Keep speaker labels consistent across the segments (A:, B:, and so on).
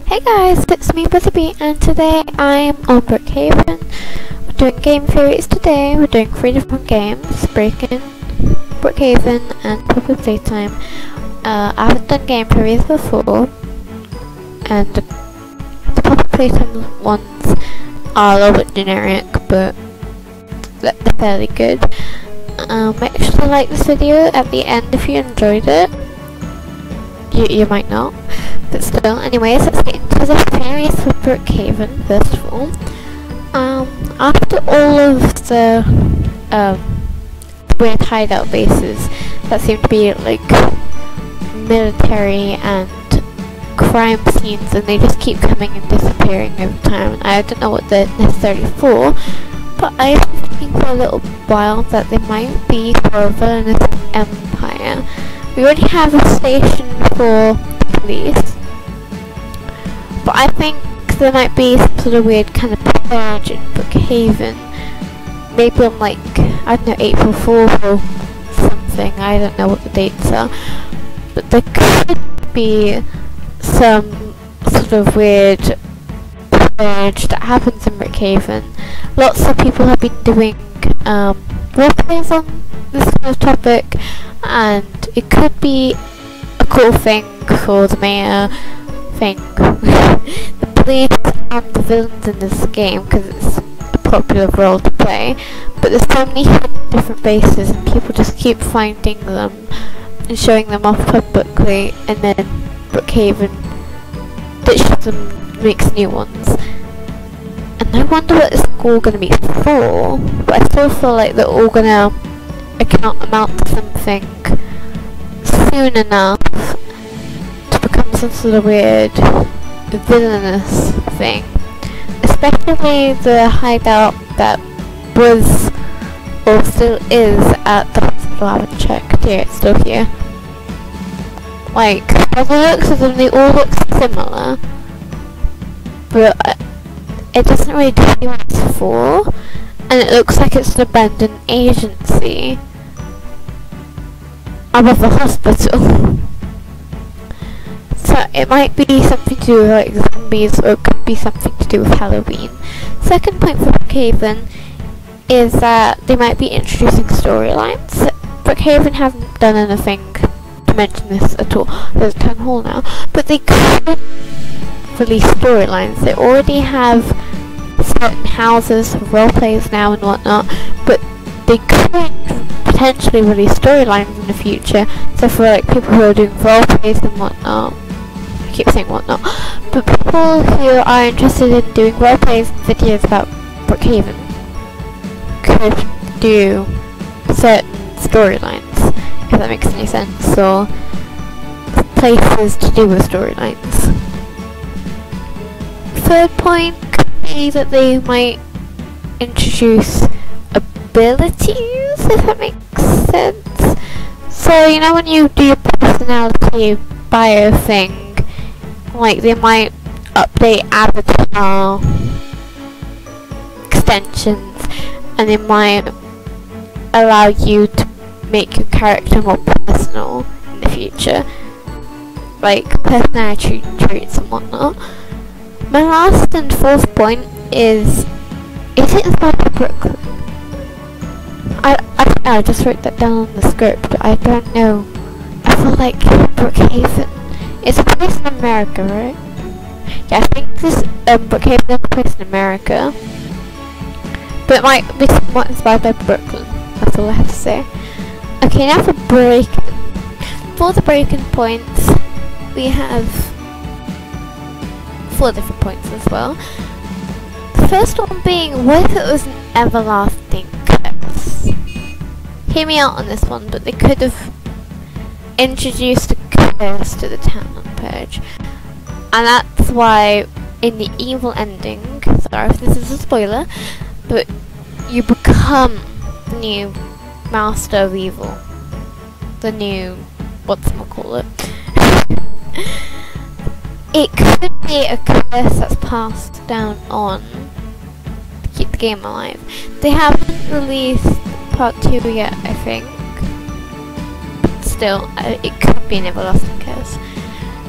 A: Hey guys, it's me Butterby, and today I'm on Brookhaven. We're doing game theories today. We're doing 3 different games, Break-In, Brookhaven, and Public Playtime. I haven't done game theories before, and the Public Playtime ones are a little bit generic, but they're fairly good. Make sure to like this video at the end if you enjoyed it. You might not, but still. Anyways, let's get into the theories for Brookhaven first of all. After all of the weird hideout bases that seem to be like military and crime scenes, and they just keep coming and disappearing over time, and I don't know what they're necessarily for, but I've been thinking for a little while that they might be for a villainous empire. We already have a station for police, but I think there might be some sort of weird kind of purge in Brookhaven. Maybe on like, I don't know, April 4th or something. I don't know what the dates are, but there could be some sort of weird purge that happens in Brookhaven. Lots of people have been doing roleplays on this kind of topic, and it could be a cool thing for the mayor thing. The police and the villains in this game, because it's a popular role to play, but there's so many different bases and people just keep finding them and showing them off publicly, and then Brookhaven ditches them and makes new ones. And I wonder what it's all going to be for, but I still feel like they're all going to amount to something soon enough to become some sort of weird villainous thing. Especially the hideout that was, or still is, at the hospital. I haven't checked. Yeah, it's still here. Like, by the looks of them, they all look similar, but it doesn't really tell you what it's for, and it looks like it's an abandoned agency above the hospital. So it might be something to do with like zombies, or it could be something to do with Halloween. Second point for Brookhaven is that they might be introducing storylines. Brookhaven haven't done anything to mention this at all. There's a town hall now, but they could release storylines. They already have certain houses for roleplays now and whatnot, but they could potentially release storylines in the future. So for like people who are doing roleplays and whatnot, I keep saying whatnot, but people who are interested in doing roleplays and videos about Brookhaven could do certain storylines, if that makes any sense, or places to do with storylines. Third point could be that they might introduce abilities, if that makes sense. So, you know when you do your personality bio thing, like they might update avatar extensions, and they might allow you to make your character more personal in the future, like personality traits and whatnot. My last and fourth point is it inspired by Brooklyn? I just wrote that down on the script, but I don't know. I feel like Brookhaven, it's a place in America, right? Yeah, I think this Brookhaven is a place in America, but it might be somewhat inspired by Brooklyn. That's all I have to say. Okay, now for Break-In. For the Break-In points, we have 4 different points as well. The first one being, what if it was an everlasting curse? Hear me out on this one, but they could have introduced a curse to the town on Purge, and that's why in the evil ending, sorry if this is a spoiler, but you become the new master of evil, the new whatchamacallit. It could be a curse that's passed down on to keep the game alive. They haven't released part 2 yet, I think. But still, it could be an everlasting curse.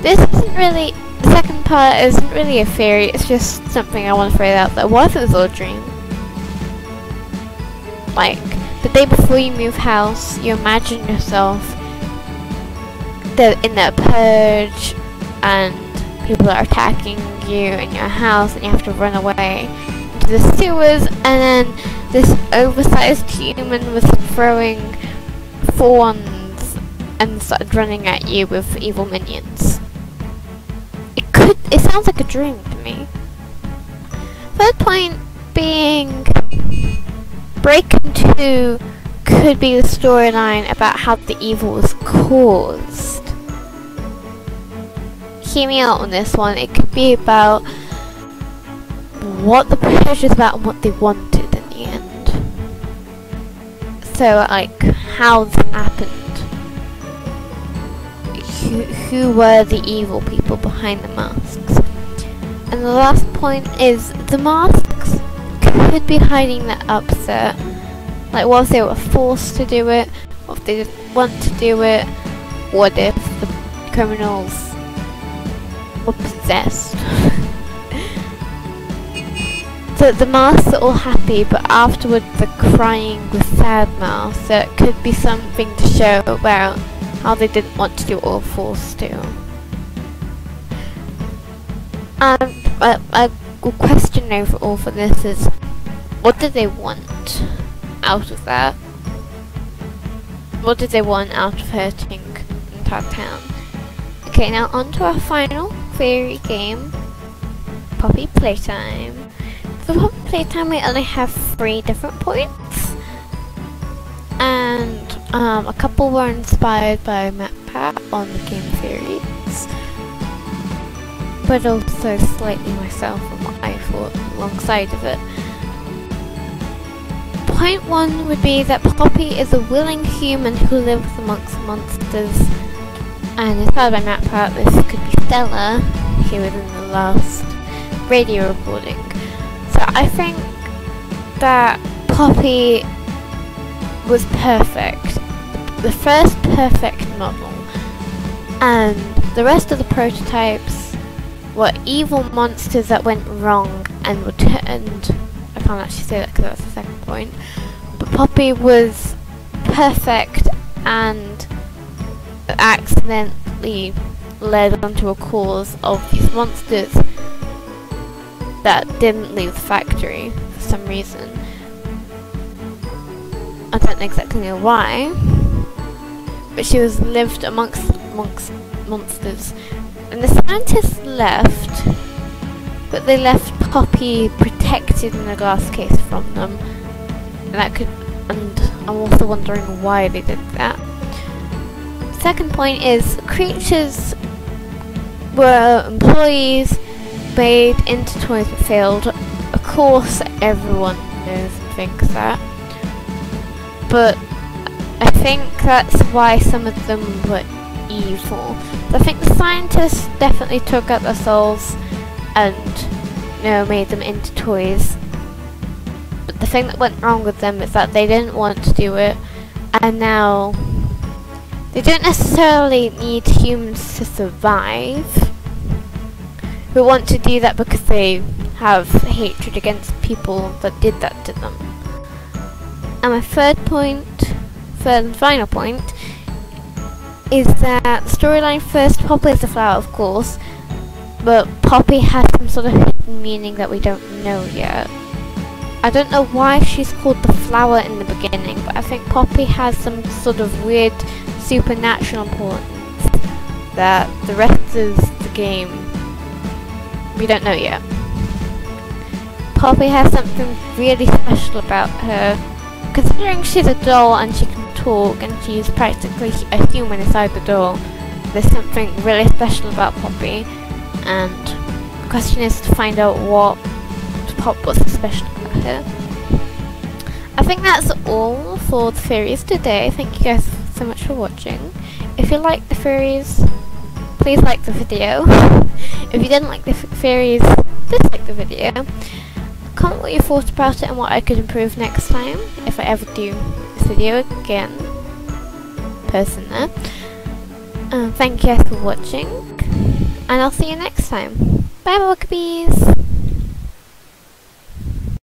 A: This isn't really second part isn't really a theory, it's just something I want to throw out there. What if it was all a dream? Like, the day before you move house, you imagine yourself in the purge and people are attacking you in your house and you have to run away to the sewers, and then this oversized human was throwing thorns and started running at you with evil minions. It sounds like a dream to me. Third point being, Breaking 2 could be the storyline about how the evil was caused. Hear me out on this one. It could be about what the purge is about and what they wanted in the end. So, like, how this happened. Who were the evil people behind the masks? And the last point is, the masks could be hiding the upset. Like, what if they were forced to do it? What if they didn't want to do it? What if the criminals were possessed? So the masks are all happy, but afterwards they're crying with sad masks. So it could be something to show about how they didn't want to do it or forced to. And a question overall for this is, what did they want out of that? What did they want out of hurting the entire town? Okay, now on to our final theory game, Poppy Playtime. For Poppy Playtime we only have 3 different points, and a couple were inspired by MatPat on the game theories, but also slightly myself and what I thought alongside of it. Point 1 would be that Poppy is a willing human who lives amongst monsters, and inspired by MatPat, this could be Stella, who was in the last radio recording. So I think that Poppy was perfect, the first perfect model, and the rest of the prototypes were evil monsters that went wrong and were turned. I can't actually say that because that's the second point, but Poppy was perfect and accidentally led onto a cause of these monsters that didn't leave the factory for some reason. I don't exactly know why, but she was lived amongst monsters, and the scientists left, but they left Poppy protected in a glass case from them, and I'm also wondering why they did that. Second point is, creatures were employees made into toys but failed. Of course everyone knows and thinks that, but I think that's why some of them were evil. So I think the scientists definitely took out their souls and made them into toys, but the thing that went wrong with them is that they didn't want to do it, and now they don't necessarily need humans to survive, but want to do that because they have hatred against people that did that to them. And my third and final point, is that the storyline first, Poppy is the flower, of course, but Poppy has some sort of hidden meaning that we don't know yet. I don't know why she's called the flower in the beginning, but I think Poppy has some sort of weird supernatural importance that the rest of the game we don't know yet. Poppy has something really special about her, considering she's a doll and she can talk and she's practically a human inside the doll. There's something really special about Poppy, and the question is to find out what's so special about her. I think that's all for the theories today. Thank you guys so much for watching. If you like the theories, please like the video. If you didn't like the theories, dislike the video. Comment what you thought about it and what I could improve next time, if I ever do this video again. Person there. Thank you guys for watching, and I'll see you next time. Bye, Wakabees!